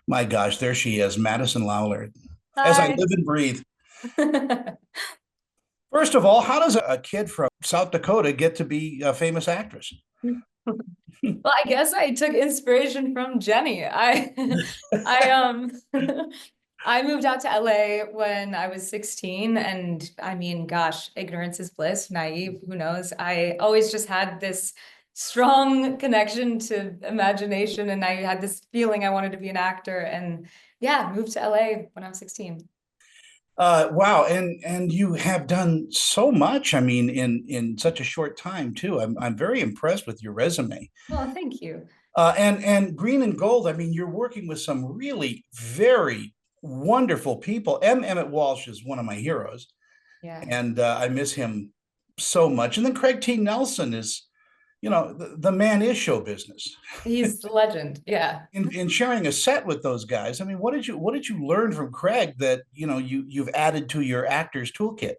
My gosh, there she is, Madison Lawlor. As I Hi. live and breathe. First of all, how does a kid from South Dakota get to be a famous actress? Well, I guess I took inspiration from Jenny. I I moved out to LA when I was 16, and I mean, gosh, ignorance is bliss, naive, who knows? I always just had this strong connection to imagination, and I had this feeling I wanted to be an actor, and yeah, moved to LA when I was 16. Wow, and you have done so much. I mean, in such a short time too. I'm very impressed with your resume. Well, thank you. And Green and Gold. I mean, you're working with some really very wonderful people. Emmett Walsh is one of my heroes, Yeah. and I miss him so much. And then Craig T. Nelson is, the man is show business. He's the legend. Yeah. In sharing a set with those guys, I mean, what did you learn from Craig that you've added to your actor's toolkit?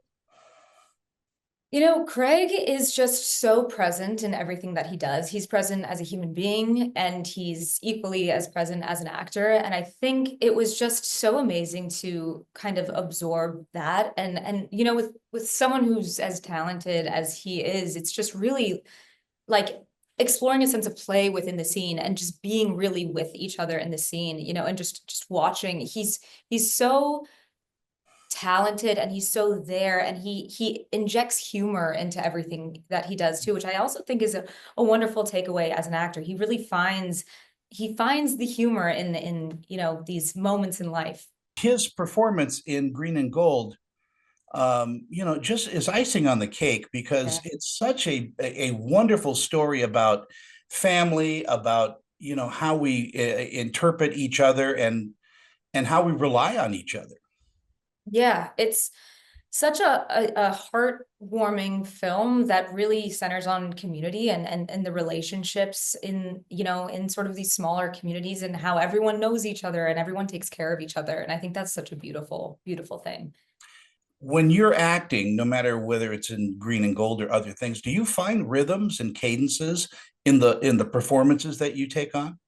You know, Craig is just so present in everything that he does. He's present as a human being and he's equally as present as an actor. And I think it was just so amazing to kind of absorb that. And you know, with someone who's as talented as he is, it's just really like exploring a sense of play within the scene and just being really with each other in the scene, you know, and just watching. He's so talented and he's so there and he injects humor into everything that he does too, which I also think is a wonderful takeaway as an actor. He really finds the humor in you know these moments in life. His performance in Green and Gold, just is icing on the cake because Yeah. it's such a wonderful story about family, about how we interpret each other and how we rely on each other. Yeah, it's such a heartwarming film that really centers on community and the relationships in, you know, in sort of these smaller communities and how everyone knows each other and everyone takes care of each other. And I think that's such a beautiful, beautiful thing. When you're acting, no matter whether it's in Green and Gold or other things, do you find rhythms and cadences in the performances that you take on?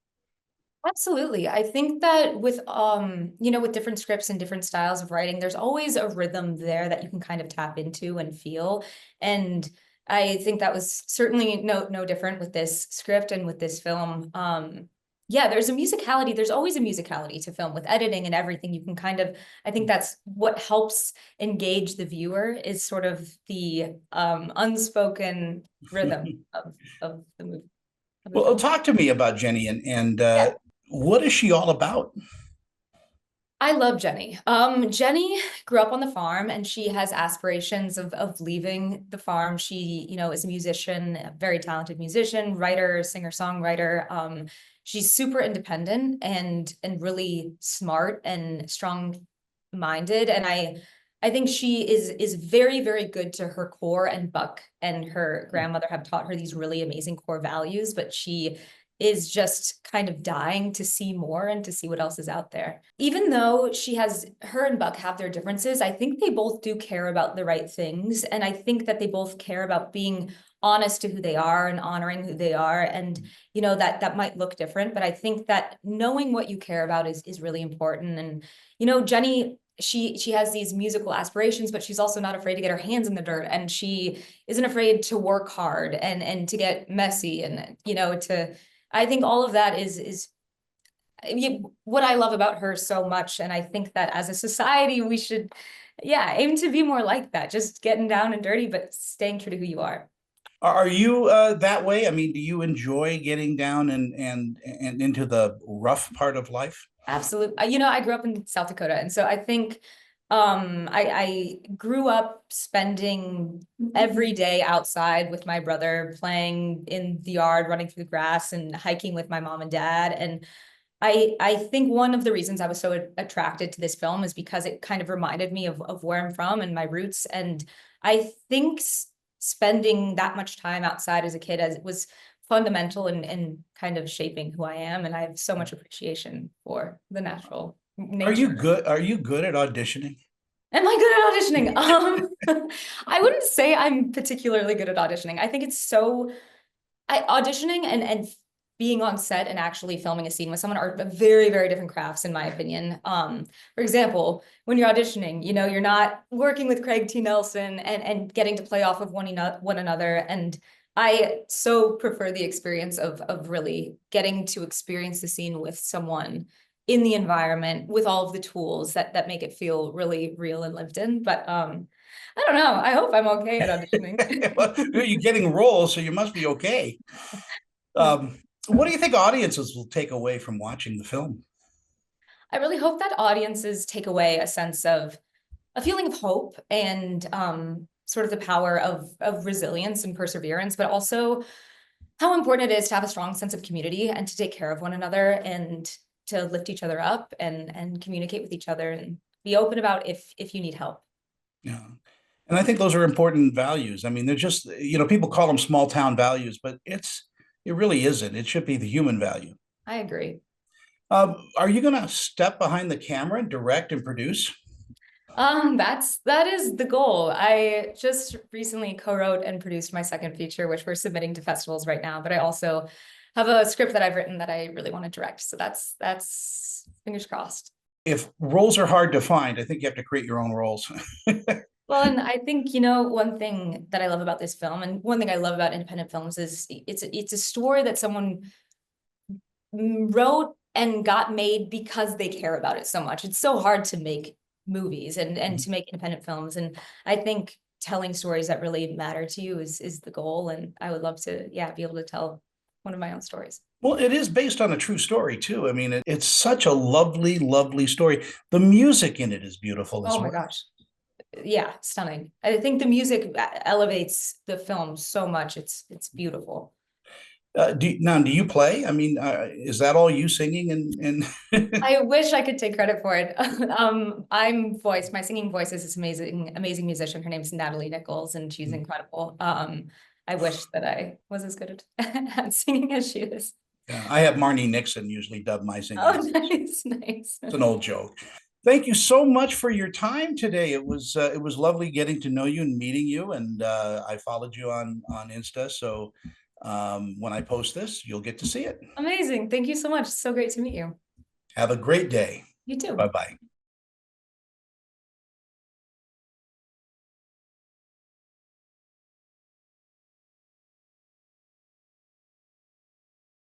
Absolutely. I think that with you know, with different scripts and different styles of writing, there's always a rhythm there that you can kind of tap into and feel. And I think that was certainly no different with this script and with this film. Yeah, there's a musicality, there's always a musicality to film with editing and everything. You can kind of, I think that's what helps engage the viewer is sort of the unspoken rhythm of the movie of the Well, film. talk to me about Jenny and Yeah. what is she all about? I love Jenny. Jenny grew up on the farm and she has aspirations of leaving the farm. She, you know, is a musician, a very talented musician, writer, singer-songwriter. She's super independent and really smart and strong-minded. And I think she is very, very good to her core, and Buck and her grandmother have taught her these really amazing core values, but she is just kind of dying to see more and to see what else is out there. Even though her and Buck have their differences, I think they both do care about the right things. And I think that they both care about being honest to who they are and honoring who they are. And, you know, that might look different, but I think that knowing what you care about is really important. And, you know, Jenny, she has these musical aspirations, but she's also not afraid to get her hands in the dirt, and she isn't afraid to work hard and to get messy and, you know, to I think all of that is what I love about her so much. And I think that as a society, we should, yeah, aim to be more like that, just getting down and dirty, but staying true to who you are. Are you that way? I mean, do you enjoy getting down and into the rough part of life? Absolutely. You know, I grew up in South Dakota. And so I think I grew up spending every day outside with my brother, playing in the yard, running through the grass and hiking with my mom and dad. And I think one of the reasons I was so attracted to this film is because it kind of reminded me of where I'm from and my roots. And I think spending that much time outside as a kid as was fundamental in kind of shaping who I am. And I have so much appreciation for the natural Are you nature. good? Are you good at auditioning? Am I good at auditioning? I wouldn't say I'm particularly good at auditioning. I think it's so I auditioning and being on set and actually filming a scene with someone are very, very different crafts, in my opinion. For example, when you're auditioning, you know, you're not working with Craig T. Nelson and getting to play off of one another. And I so prefer the experience of really getting to experience the scene with someone in the environment with all of the tools that make it feel really real and lived in. But I don't know. I hope I'm okay at auditioning. Well, you're getting roles, so you must be okay. What do you think audiences will take away from watching the film? I really hope that audiences take away a sense of a feeling of hope and sort of the power of resilience and perseverance, but also how important it is to have a strong sense of community and to take care of one another and to lift each other up and communicate with each other and be open about if you need help. Yeah. And I think those are important values. I mean, they're just, people call them small town values, but it really isn't. It should be the human value. I agree. Are you going to step behind the camera and direct and produce? That is the goal. I just recently co-wrote and produced my second feature, which we're submitting to festivals right now, but I also have a script that I've written that I really want to direct. So that's fingers crossed. If roles are hard to find, I think you have to create your own roles. Well, and I think, you know, one thing that I love about this film and one thing I love about independent films is it's a story that someone wrote and got made because they care about it so much. It's so hard to make movies and to make independent films. And I think telling stories that really matter to you is the goal. And I would love to, yeah, be able to tell one of my own stories. Well, it is based on a true story too. I mean, it's such a lovely, lovely story. The music in it is beautiful as Oh my well. gosh. Yeah, stunning. I think the music elevates the film so much. It's beautiful. Do you play? I mean, is that all you singing and I wish I could take credit for it. My singing voice is this amazing musician. Her name's Natalie Nichols, and she's incredible. I wish that I was as good at singing as she is. Yeah, I have Marnie Nixon usually dub my singing. Oh, nice, nice. It's an old joke. Thank you so much for your time today. It was lovely getting to know you and meeting you, and I followed you on Insta. So when I post this, you'll get to see it. Amazing. Thank you so much. So great to meet you. Have a great day. You too. Bye bye.